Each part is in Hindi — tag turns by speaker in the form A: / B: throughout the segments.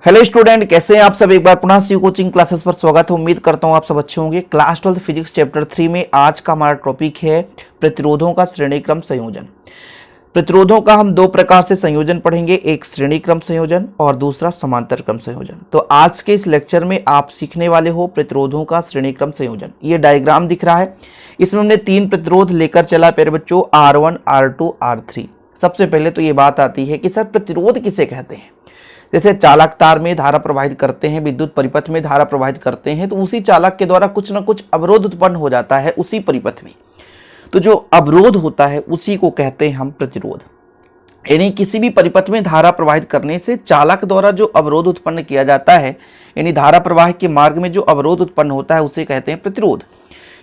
A: हेलो स्टूडेंट, कैसे हैं आप सब। एक बार पुनः सी कोचिंग क्लासेस पर स्वागत है। उम्मीद करता हूं आप सब अच्छे होंगे। क्लास 12 फिजिक्स चैप्टर 3 में आज का हमारा टॉपिक है प्रतिरोधों का श्रेणीक्रम संयोजन। प्रतिरोधों का हम दो प्रकार से संयोजन पढ़ेंगे, एक श्रेणी क्रम संयोजन और दूसरा समांतर क्रम संयोजन। तो आज के इस लेक्चर में आप सीखने वाले हो प्रतिरोधों का श्रेणी क्रम संयोजन। ये डायग्राम दिख रहा है, इसमें हमने तीन प्रतिरोध लेकर चला प्यारे बच्चों, R1, R2, R3। सबसे पहले तो ये बात आती है कि सर प्रतिरोध किसे कहते हैं। जैसे चालक तार में धारा प्रवाहित करते हैं, विद्युत परिपथ में धारा प्रवाहित करते हैं, तो उसी चालक के द्वारा कुछ ना कुछ अवरोध उत्पन्न हो जाता है उसी परिपथ में। तो जो अवरोध होता है उसी को कहते हैं हम प्रतिरोध। यानी किसी भी परिपथ में धारा प्रवाहित करने से चालक द्वारा जो अवरोध उत्पन्न किया जाता है, यानी धारा प्रवाह के मार्ग में जो अवरोध उत्पन्न होता है उसे कहते हैं प्रतिरोध।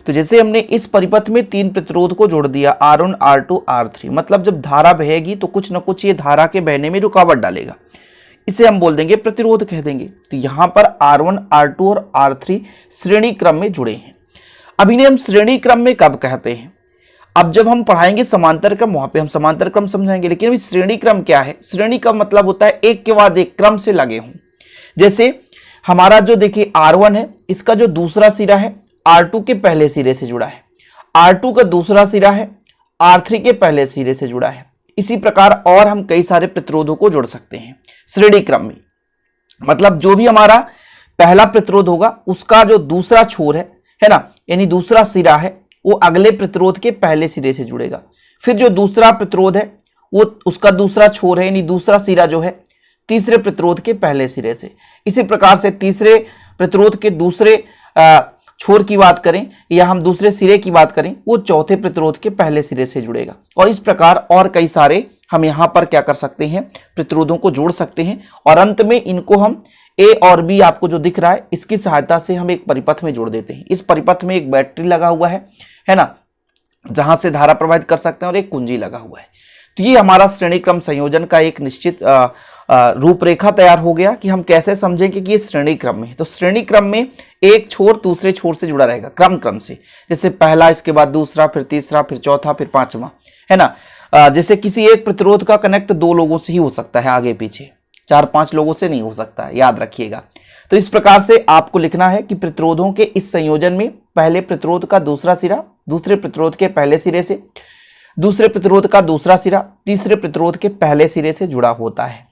A: तो जैसे हमने इस परिपथ में तीन प्रतिरोध को जोड़ दिया, R1, R2, R3, मतलब जब धारा बहेगी तो कुछ न कुछ ये धारा के बहने में रुकावट डालेगा, इसे हम बोल देंगे प्रतिरोध कह देंगे। तो यहां पर R1, R2 और R3 श्रेणी क्रम में जुड़े हैं। अब इन्हें हम श्रेणी क्रम में कब कहते हैं? अब जब हम पढ़ाएंगे समांतर क्रम, वहां पे हम समांतर क्रम समझाएंगे। लेकिन अभी श्रेणी क्रम क्या है? श्रेणी का मतलब होता है एक के बाद एक क्रम से लगे हों। जैसे हमारा जो देखिए R1 है, इसका जो दूसरा सिरा है R2 के पहले सिरे से जुड़ा है, R2 का दूसरा सिरा है R3 के पहले सिरे से जुड़ा है। इसी प्रकार और हम कई सारे प्रतिरोधों को जोड़ सकते हैं श्रेणी क्रम में। मतलब जो भी हमारा पहला प्रतिरोध होगा उसका जो दूसरा छोर है ना, यानी दूसरा सिरा है, वो अगले प्रतिरोध के पहले सिरे से जुड़ेगा। फिर जो दूसरा प्रतिरोध है वो उसका दूसरा छोर है, यानी दूसरा सिरा जो है तीसरे प्रतिरोध के पहले सिरे से। इसी प्रकार से तीसरे प्रतिरोध के दूसरे छोर की बात करें या हम दूसरे सिरे की बात करें, वो चौथे प्रतिरोध के पहले सिरे से जुड़ेगा। और इस प्रकार और कई सारे हम यहां पर क्या कर सकते हैं, प्रतिरोधों को जोड़ सकते हैं। और अंत में इनको हम A और B आपको जो दिख रहा है इसकी सहायता से हम एक परिपथ में जोड़ देते हैं। इस परिपथ में एक बैटरी लगा हुआ है ना, जहां से धारा प्रवाहित कर सकते हैं, और एक कुंजी लगा हुआ है। तो ये हमारा श्रेणी क्रम संयोजन का एक निश्चित रूपरेखा तैयार हो गया कि हम कैसे समझेंगे कि ये श्रेणी क्रम में है। तो श्रेणी क्रम में एक छोर दूसरे छोर से जुड़ा रहेगा क्रम से। जैसे पहला, इसके बाद दूसरा, फिर तीसरा, फिर चौथा, फिर पांचवा, है ना। जैसे किसी एक प्रतिरोध का कनेक्ट दो लोगों से ही हो सकता है, आगे पीछे 4-5 लोगों से नहीं हो सकता है, याद रखिएगा। तो इस प्रकार से आपको लिखना है कि प्रतिरोधों के इस संयोजन में पहले प्रतिरोध का दूसरा सिरा दूसरे प्रतिरोध के पहले सिरे से, दूसरे प्रतिरोध का दूसरा सिरा तीसरे प्रतिरोध के पहले सिरे से जुड़ा होता है,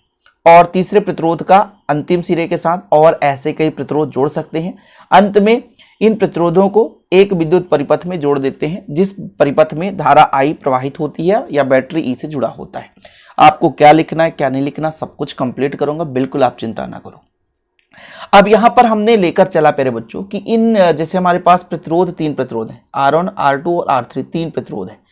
A: और तीसरे प्रतिरोध का अंतिम सिरे के साथ, और ऐसे कई प्रतिरोध जोड़ सकते हैं। अंत में इन प्रतिरोधों को एक विद्युत परिपथ में जोड़ देते हैं, जिस परिपथ में धारा I प्रवाहित होती है या बैटरी E से जुड़ा होता है। आपको क्या लिखना है क्या नहीं लिखना सब कुछ कंप्लीट करूंगा, बिल्कुल आप चिंता ना करो। अब यहां पर हमने लेकर चला प्यारे बच्चों कि इन जैसे हमारे पास प्रतिरोध तीन प्रतिरोध है, R1, R2 और R3 तीन प्रतिरोध है।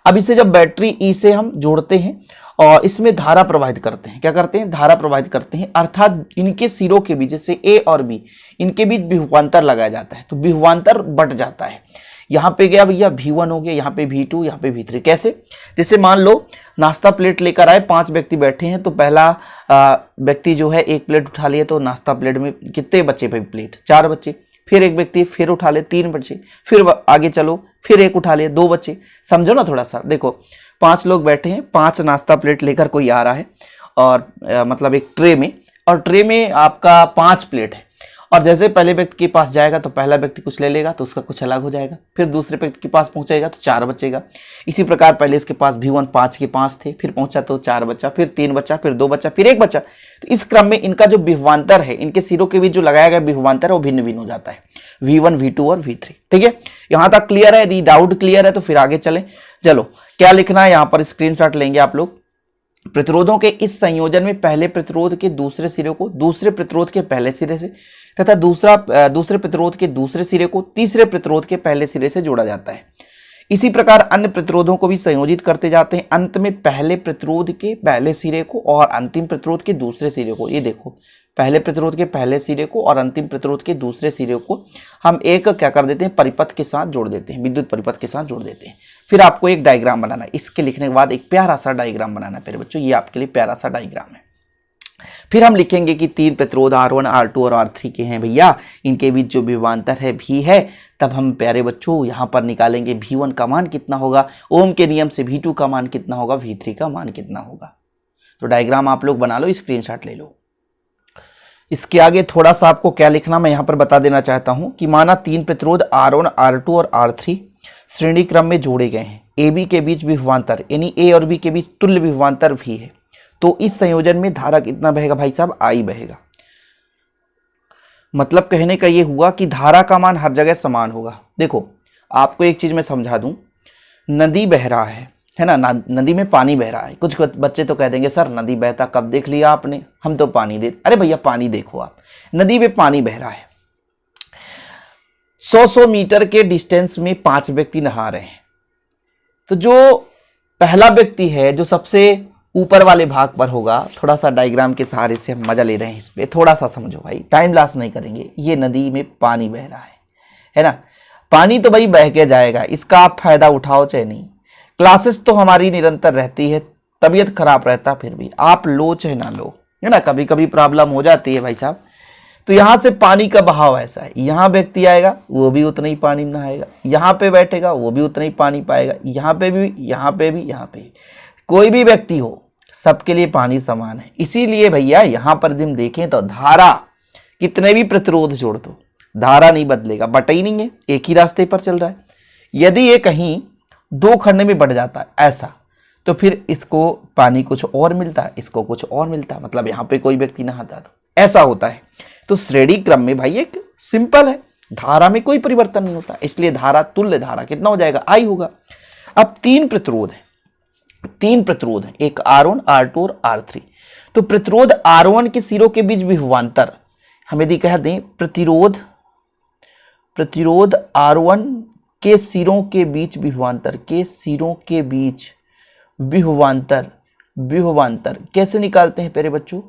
A: अब इसे जब बैटरी E से हम जोड़ते हैं और इसमें धारा प्रवाहित करते हैं, क्या करते हैं, धारा प्रवाहित करते हैं, अर्थात इनके सिरों के बीच, जैसे A और B, इनके बीच विभवांतर लगाया जाता है। तो विभवांतर बट जाता है। यहाँ पे गया भैया V1 हो गया, यहाँ पे V2, यहाँ पे V3। कैसे? जैसे मान लो नाश्ता प्लेट लेकर आए, 5 व्यक्ति बैठे हैं, तो पहला व्यक्ति जो है एक प्लेट उठा लिया, तो नाश्ता प्लेट में कितने बच्चे भाई? प्लेट 4 बच्चे। फिर एक व्यक्ति फिर उठा ले, 3 बच्चे। फिर आगे चलो, फिर एक उठा ले, 2 बच्चे। समझो ना थोड़ा सा। देखो 5 लोग बैठे हैं, 5 नाश्ता प्लेट लेकर कोई आ रहा है, और मतलब एक ट्रे में, और ट्रे में आपका 5 प्लेट है। और जैसे पहले व्यक्ति के पास जाएगा तो पहला व्यक्ति कुछ ले लेगा तो उसका कुछ अलग हो जाएगा, फिर दूसरे व्यक्ति के पास पहुंचेगा तो 4 बचेगा। इसी प्रकार पहले इसके पास V1 5 के 5 थे, फिर पहुंचा तो 4 बचा, फिर 3 बचा, फिर 2 बचा, फिर 1 बचा। तो इस क्रम में इनका जो विभवांतर है, इनके सिरों के बीच जो लगाया गया विभवांतर है वो भिन्न भिन्न हो जाता है, V1, V2 और V3। ठीक है, यहां तक क्लियर है? यदि डाउट क्लियर है तो फिर आगे चले। चलो क्या लिखना है यहाँ पर, स्क्रीनशॉट लेंगे आप लोग। प्रतिरोधों के इस संयोजन में पहले प्रतिरोध के दूसरे सिरे को दूसरे प्रतिरोध के पहले सिरे से, तथा दूसरे प्रतिरोध के दूसरे सिरे को तीसरे प्रतिरोध के पहले सिरे से जोड़ा जाता है। इसी प्रकार अन्य प्रतिरोधों को भी संयोजित करते जाते हैं। अंत में पहले प्रतिरोध के पहले सिरे को और अंतिम प्रतिरोध के दूसरे सिरे को, ये देखो पहले प्रतिरोध के पहले सिरे को और अंतिम प्रतिरोध के दूसरे सिरे को हम एक क्या कर देते हैं, परिपथ के साथ जोड़ देते हैं, विद्युत परिपथ के साथ जोड़ देते हैं। फिर आपको एक डायग्राम बनाना है। इसके लिखने के बाद एक प्यारा सा डायग्राम बनाना है प्यारे बच्चों, ये आपके लिए प्यारा सा डायग्राम है। फिर हम लिखेंगे कि तीन प्रतिरोध R1, R2 और R3 के हैं भैया, इनके बीच जो विभवांतर है V है। तब हम प्यारे बच्चों यहाँ पर निकालेंगे V1 का मान कितना होगा, ओम के नियम से V2 का मान कितना होगा, V3 का मान कितना होगा। तो डायग्राम आप लोग बना लो, स्क्रीनशॉट ले लो। इसके आगे थोड़ा सा आपको क्या लिखना मैं यहाँ पर बता देना चाहता हूँ कि माना 3 प्रतिरोध R1, R2 और R3 श्रेणी क्रम में जोड़े गए हैं। AB के बीच विभवांतर यानी A और B के बीच तुल्य विभवांतर भी है, तो इस संयोजन में धारा कितना बहेगा भाई साहब? I बहेगा। मतलब कहने का ये हुआ कि धारा का मान हर जगह समान होगा। देखो आपको एक चीज मैं समझा दूं, नदी बह रहा है ना, नदी में पानी बह रहा है। कुछ बच्चे तो कह देंगे सर नदी बहता कब देख लिया आपने, हम तो पानी दे। अरे भैया पानी देखो आप, नदी में पानी बह रहा है, 100 मीटर के डिस्टेंस में 5 व्यक्ति नहा रहे हैं। तो जो पहला व्यक्ति है जो सबसे ऊपर वाले भाग पर होगा, थोड़ा सा डायग्राम के सहारे से हम मजा ले रहे हैं इस पे, थोड़ा सा समझो भाई, टाइम लॉस नहीं करेंगे। ये नदी में पानी बह रहा है ना, पानी तो भाई बह के जाएगा, इसका आप फायदा उठाओ चाहे नहीं। क्लासेस तो हमारी निरंतर रहती है, तबीयत खराब रहता फिर भी आप लो चाहे ना लो, है ना, कभी कभी प्रॉब्लम हो जाती है भाई साहब। तो यहाँ से पानी का बहाव ऐसा है, यहाँ व्यक्ति आएगा वो भी उतना ही पानी नहाएगा, यहाँ पे बैठेगा वो भी उतना ही पानी पाएगा, यहाँ पे भी, यहाँ पे भी, यहाँ पे भी। कोई भी व्यक्ति हो सबके लिए पानी समान है। इसीलिए भैया यहाँ पर हम देखें तो धारा कितने भी प्रतिरोध जोड़ दो, धारा नहीं बदलेगा, बटा ही नहीं है, एक ही रास्ते पर चल रहा है। यदि ये कहीं 2 खंड में बढ़ जाता है ऐसा, तो फिर इसको पानी कुछ और मिलता है, इसको कुछ और मिलता है, मतलब यहाँ पे कोई व्यक्ति नहाता तो ऐसा होता है। तो श्रेणी क्रम में भाई एक सिंपल है, धारा में कोई परिवर्तन नहीं होता, इसलिए धारा तुल्य धारा कितना हो जाएगा? I होगा। अब 3 प्रतिरोध है, 3 प्रतिरोध है, एक R1, R2 और R3। तो प्रतिरोध R1 के सिरों के बीच विभवांतर, हम यदि कह दें प्रतिरोध R1 के सिरों के बीच विभवांतर, के सिरों के बीच विभवांतर कैसे निकालते हैं प्यारे बच्चों?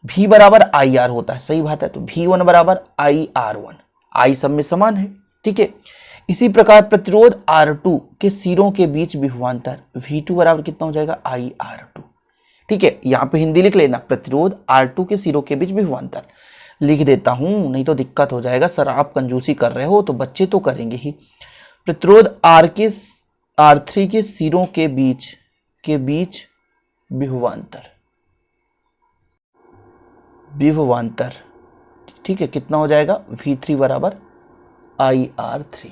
A: V बराबर IR होता है, सही बात है। तो V1 बराबर IR1, I सब में समान है, ठीक है। इसी प्रकार प्रतिरोध R2 के सिरों के बीच विभवांतर V2 बराबर कितना हो जाएगा? IR2, ठीक है। यहाँ पे हिंदी लिख लेना, प्रतिरोध R2 के सिरों के बीच विभवांतर लिख देता हूं, नहीं तो दिक्कत हो जाएगा। सर आप कंजूसी कर रहे हो, तो बच्चे तो करेंगे ही। प्रतिरोध R3 के सिरों के बीच विभवांतर, ठीक है, कितना हो जाएगा? V3 बराबर IR3।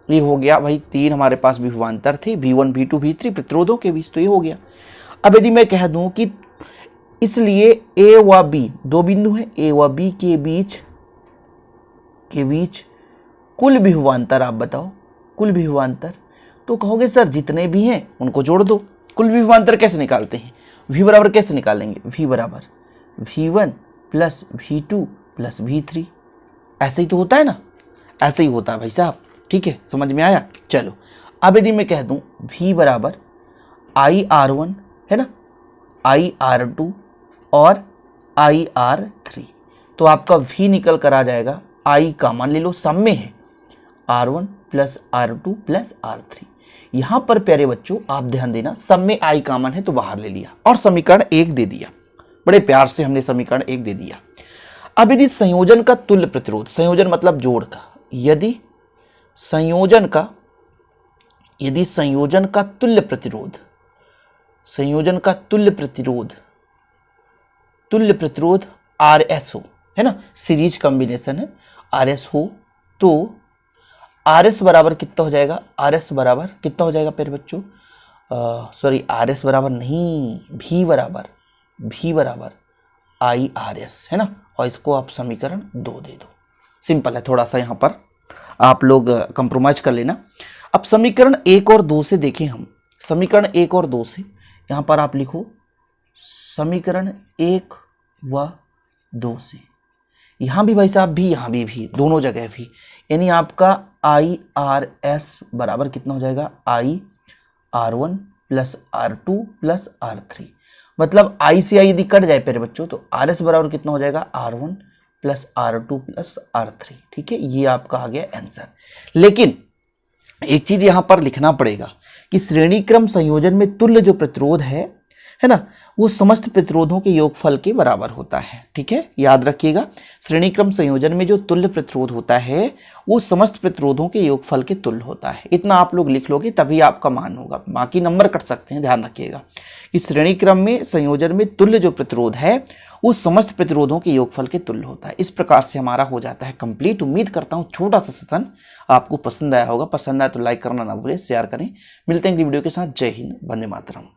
A: ये हो गया भाई, 3 हमारे पास विभवांतर थे, V1, V2, V3 प्रतिरोधों के बीच, तो ये हो गया। अब यदि मैं कह दूं कि इसलिए A व B 2 बिंदु हैं, A व B के बीच कुल विभवांतर आप बताओ, कुल विभवांतर। तो कहोगे सर जितने भी हैं उनको जोड़ दो। कुल विभवांतर कैसे निकालते हैं? V बराबर कैसे निकालेंगे? V बराबर V1 plus V2 plus V3, ऐसे ही तो होता है ना, ऐसे ही होता है भाई साहब, ठीक है, समझ में आया? चलो अब यदि मैं कह दूं V बराबर IR1 है ना, IR2 और IR3, तो आपका V निकल कर आ जाएगा, I का मान ले लो, सब में है R1 plus R2 plus R3। यहां पर प्यारे बच्चों आप ध्यान देना, सब में I का मान है तो बाहर ले लिया और समीकरण 1 दे दिया, बड़े प्यार से हमने समीकरण 1 दे दिया। अब यदि संयोजन का तुल्य प्रतिरोध, संयोजन मतलब जोड़ का, यदि संयोजन का तुल्य प्रतिरोध, RS हो, है ना, सीरीज कॉम्बिनेशन है, RS हो, तो RS बराबर कितना हो जाएगा? RS बराबर कितना हो जाएगा प्यारे बच्चों? सॉरी, RS बराबर नहीं, V बराबर IRS, है ना, और इसको आप समीकरण 2 दे दो। सिंपल है, थोड़ा सा यहाँ पर आप लोग कंप्रोमाइज कर लेना। अब समीकरण 1 और 2 से देखें हम, समीकरण 1 और 2 से यहाँ पर आप लिखो समीकरण 1 व 2 से, यहाँ भी भाई साहब भी, यहाँ भी दोनों जगह भी, यानी आपका IRS बराबर कितना हो जाएगा? IR1 plus R2 plus R3, मतलब I से I यदि कट जाए प्यारे बच्चों तो RS बराबर कितना हो जाएगा? R1 plus R2 plus R3, ठीक है, ये आपका आ गया आंसर। लेकिन एक चीज यहां पर लिखना पड़ेगा कि श्रेणी क्रम संयोजन में तुल्य जो प्रतिरोध है ना, वो समस्त प्रतिरोधों के योगफल के बराबर होता है, ठीक है, याद रखिएगा। श्रेणी क्रम संयोजन में जो तुल्य प्रतिरोध होता है वो समस्त प्रतिरोधों के योगफल के तुल्य होता है। इतना आप लोग लिख लोगे तभी आपका मान होगा, बाकी नंबर कट सकते हैं, ध्यान रखिएगा कि श्रेणी क्रम में संयोजन में तुल्य जो प्रतिरोध है उस समस्त प्रतिरोधों के योगफल के तुल्य होता है। इस प्रकार से हमारा हो जाता है कंप्लीट। उम्मीद करता हूँ छोटा सा सेशन आपको पसंद आया होगा। पसंद आया तो लाइक करना ना भूलें, शेयर करें। मिलते हैं अगली वीडियो के साथ। जय हिंद, वंदे मातरम।